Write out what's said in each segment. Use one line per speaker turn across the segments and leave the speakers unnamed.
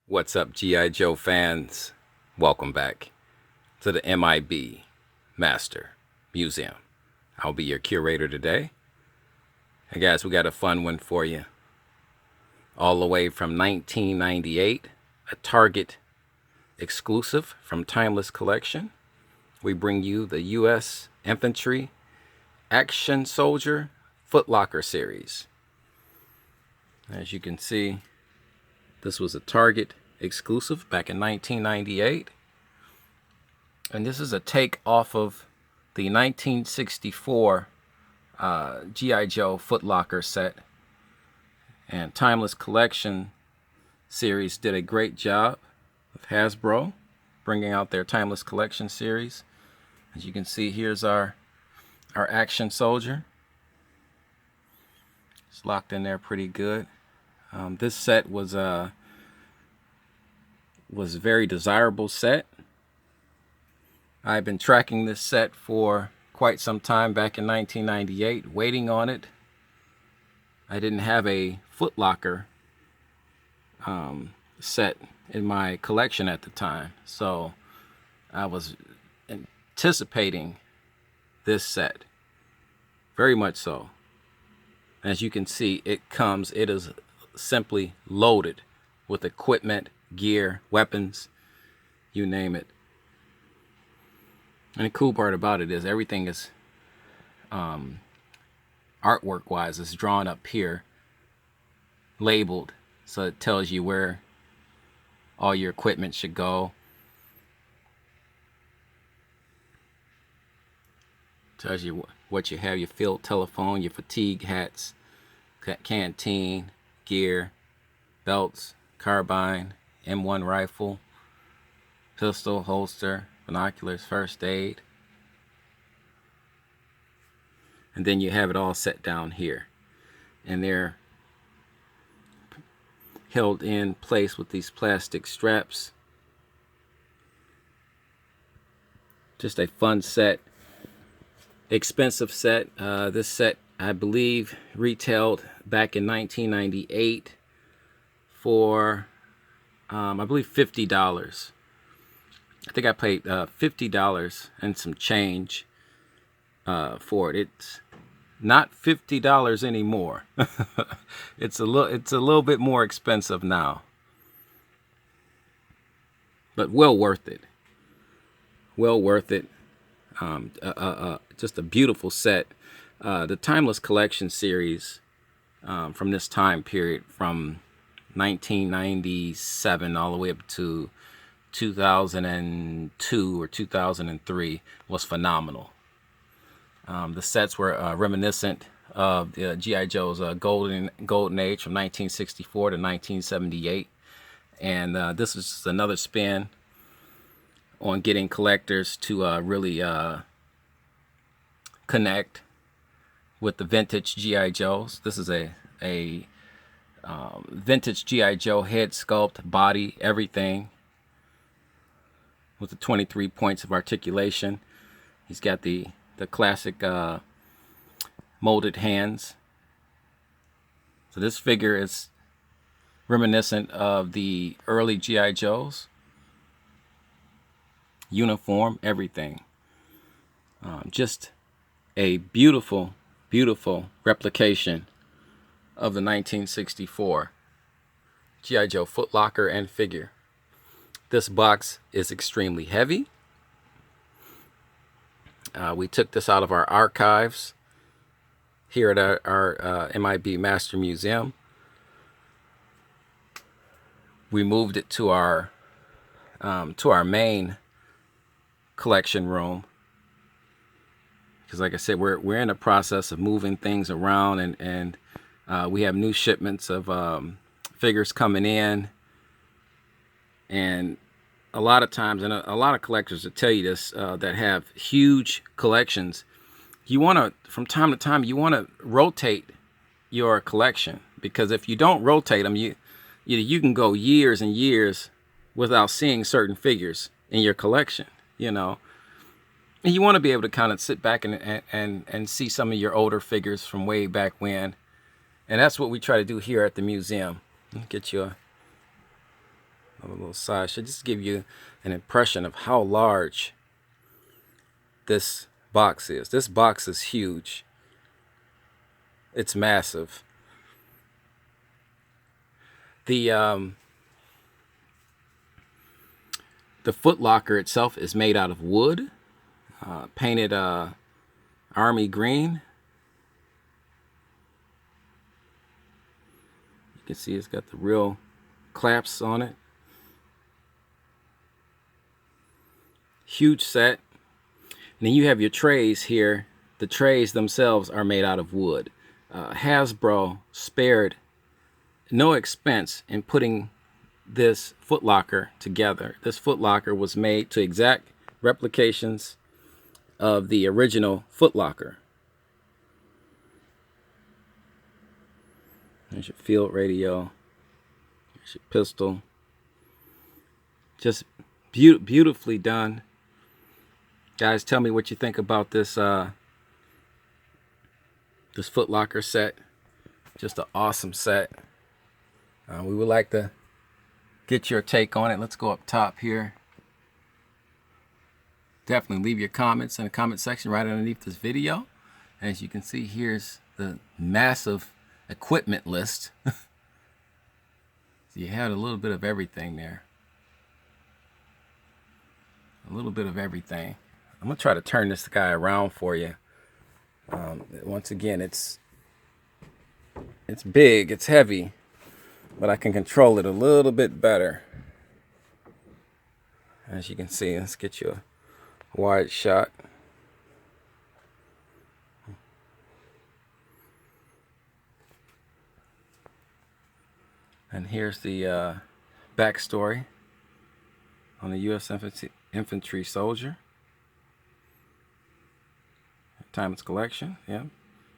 What's up, G.I. Joe fans? Welcome back to the M.I.B. Master Museum. I'll be your curator today. And guys, we got a fun one for you. All the way from 1998, a Target exclusive from Timeless Collection. We bring you the U.S. Infantry Action Soldier Footlocker series. As you can see, this was a Target exclusive back in 1998. And this is a take off of the 1964 G.I. Joe Footlocker set. And Timeless Collection series did a great job with Hasbro bringing out their Timeless Collection series. As you can see, here's our action soldier. It's locked in there pretty good. This set was a very desirable set. I've been tracking this set for quite some time back in 1998, waiting on it. I didn't have a Footlocker set in my collection at the time, so I was anticipating this set very much so. As you can see, it is simply loaded with equipment, gear, weapons, you name it. And the cool part about it is everything is artwork wise is drawn up here, labeled, so it tells you where all your equipment should go. Tells you what you have: your field telephone, your fatigue hats, canteen, gear, belts, carbine, M1 rifle, pistol, holster, binoculars, first aid. And then you have it all set down here. And they're held in place with these plastic straps. Just a fun set. Expensive set. This set, I believe, retailed back in 1998 for, I believe, $50. I think I paid $50 and some change for it. It's not $50 anymore. It's a little bit more expensive now, but well worth it. Well worth it. Just a beautiful set. The Timeless Collection series from this time period, from 1997 all the way up to 2002 or 2003, was phenomenal. The sets were reminiscent of G.I. Joe's golden age from 1964 to 1978, and this is just another spin on getting collectors to really connect with the vintage G.I. Joes. This is a vintage G.I. Joe head sculpt, body, everything, with the 23 points of articulation. He's got the classic molded hands. So this figure is reminiscent of the early G.I. Joes. Uniform, everything. Just a beautiful, beautiful replication of the 1964 G.I. Joe Footlocker and figure. This box is extremely heavy. We took this out of our archives here at our M.I.B. Master Museum. We moved it to our main collection room, because, like I said, we're in the process of moving things around, and we have new shipments of figures coming in. And a lot of times, and a lot of collectors will tell you this, that have huge collections, you want to, from time to time, you want to rotate your collection, because if you don't rotate them, you can go years and years without seeing certain figures in your collection, you know. And you want to be able to kind of sit back and see some of your older figures from way back when. And that's what we try to do here at the museum. Get you of a little size shot, just to give you an impression of how large this box is. This box is huge. It's massive. The Footlocker itself is made out of wood, painted army green. You can see it's got the real clamps on it. Huge set. And then you have your trays here. The trays themselves are made out of wood. Hasbro spared no expense in putting this Footlocker together. This Footlocker was made to exact replications of the original Footlocker. There's your field radio. There's your pistol. Just beautifully done. Guys, tell me what you think about this this Footlocker set. Just an awesome set. We would like to get your take on it. Let's go up top here. Definitely leave your comments in the comment section right underneath this video. As you can see, here's the massive equipment list. So you had a little bit of everything there. A little bit of everything. I'm gonna try to turn this guy around for you. Once again, it's big, it's heavy, but I can control it a little bit better. As you can see, let's get you a wide shot. And here's the backstory on the U.S. Infantry soldier. Time its collection, yeah,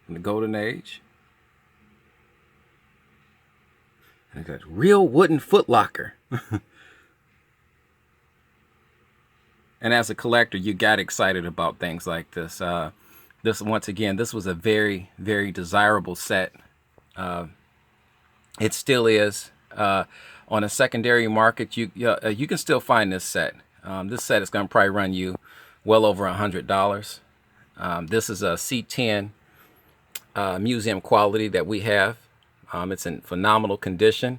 in the Golden Age. And it's got real wooden Footlocker. And as a collector, you got excited about things like this. Once again, this was a very, very desirable set. It still is. On a secondary market, you can still find this set. This set is going to probably run you well over $100. This is a C10 museum quality that we have. It's in phenomenal condition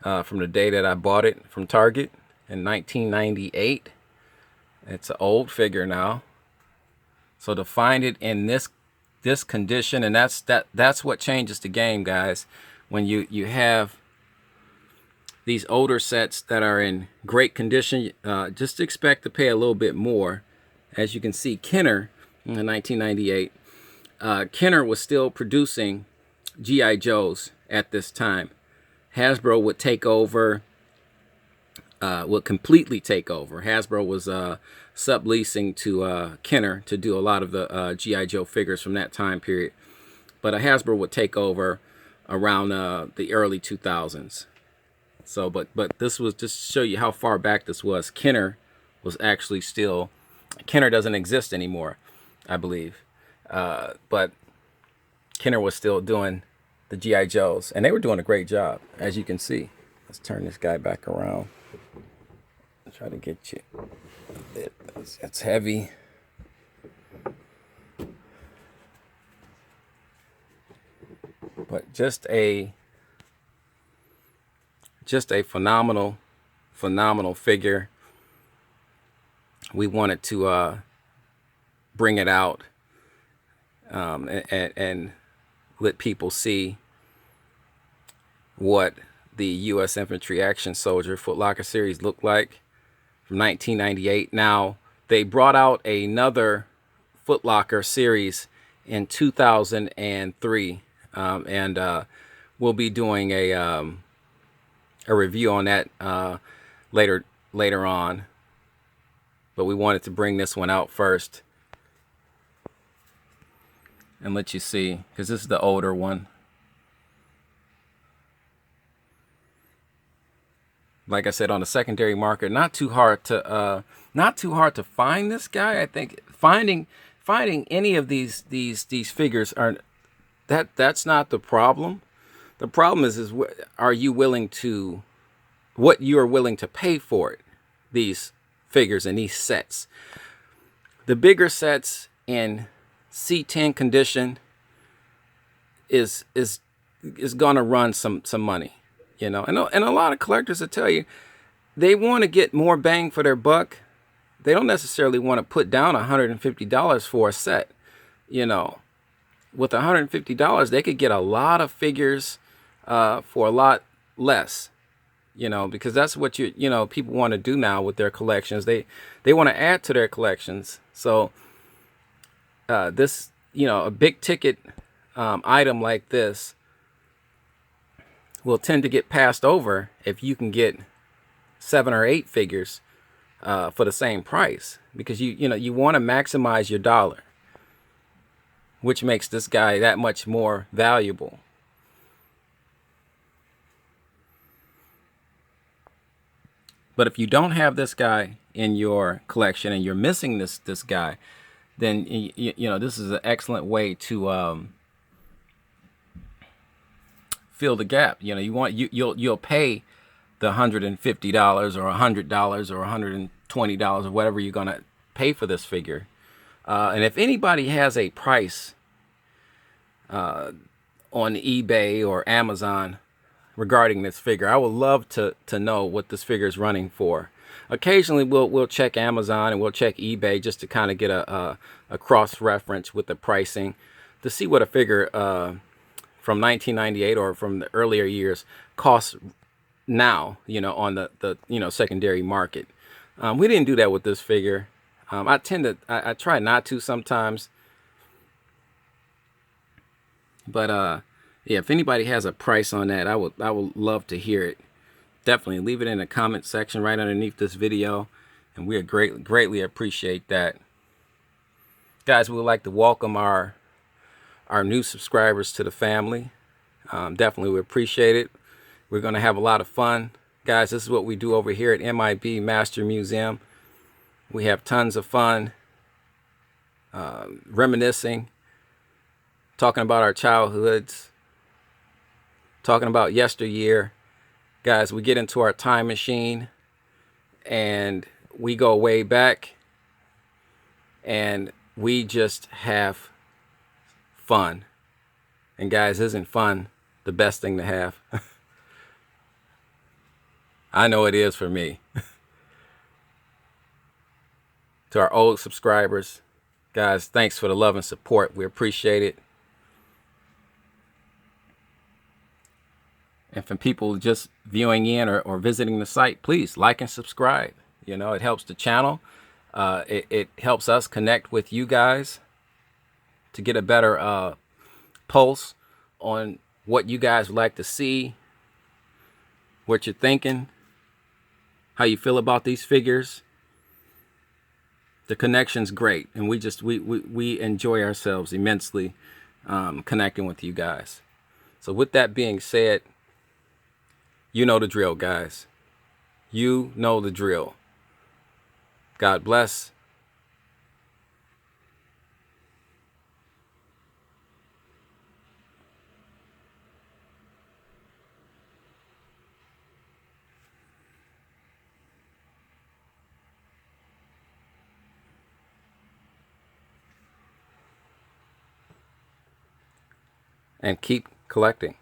from the day that I bought it from Target in 1998. It's an old figure now. So to find it in this condition, and that's what changes the game, guys. When you have these older sets that are in great condition, just expect to pay a little bit more. As you can see, Kenner in 1998, Kenner was still producing G.I. Joes at this time. Hasbro would take over, would completely take over. Hasbro was subleasing to Kenner to do a lot of the G.I. Joe figures from that time period. But Hasbro would take over around the early 2000s. So, but this was just to show you how far back this was. Kenner was actually still, Kenner doesn't exist anymore, I believe. But Kenner was still doing the G.I. Joes, and they were doing a great job, as you can see. Let's turn this guy back around. Try to get you. It's heavy. But just a phenomenal figure. We wanted to bring it out and let people see what the U.S. Infantry Action Soldier Footlocker series looked like from 1998. Now, they brought out another Footlocker series in 2003, and we'll be doing a review on that later on. But we wanted to bring this one out first and let you see, because this is the older one. Like I said, on the secondary market, not too hard to find this guy. I think finding any of these figures that's not the problem. The problem is are you willing to what you are willing to pay for it, these figures and these sets. The bigger sets in C10 condition is gonna run some money, you know. And a lot of collectors will tell you they want to get more bang for their buck. They don't necessarily want to put down $150 for a set, you know. With $150, they could get a lot of figures for a lot less, you know, because that's what people want to do now with their collections. They want to add to their collections. So this, a big ticket item like this will tend to get passed over if you can get 7 or 8 figures for the same price, because you want to maximize your dollar, which makes this guy that much more valuable. But if you don't have this guy in your collection and you're missing this guy, then this is an excellent way to fill the gap. You'll pay the $150 or $100 or $120 or whatever you're gonna pay for this figure. And if anybody has a price on eBay or Amazon regarding this figure, I would love to know what this figure is running for. Occasionally we'll check Amazon and we'll check eBay just to kind of get a cross reference with the pricing to see what a figure from 1998 or from the earlier years costs now, on the secondary market. We didn't do that with this figure. I try not to sometimes, but yeah, if anybody has a price on that, I would love to hear it. Definitely leave it in the comment section right underneath this video, and we greatly appreciate that. Guys, we would like to welcome our new subscribers to the family. Definitely we appreciate it. We're going to have a lot of fun. Guys, this is what we do over here at M.I.B Master Museum. We have tons of fun, reminiscing, talking about our childhoods, talking about yesteryear. Guys, we get into our time machine and we go way back and we just have fun. And guys, isn't fun the best thing to have? I know it is for me. To our old subscribers, guys, thanks for the love and support. We appreciate it. And for people just viewing in or visiting the site, please like and subscribe. It helps the channel. It helps us connect with you guys to get a better pulse on what you guys would like to see, what you're thinking, how you feel about these figures. The connection's great, and we enjoy ourselves immensely connecting with you guys. So with that being said, you know the drill, guys. You know the drill. God bless. And keep collecting.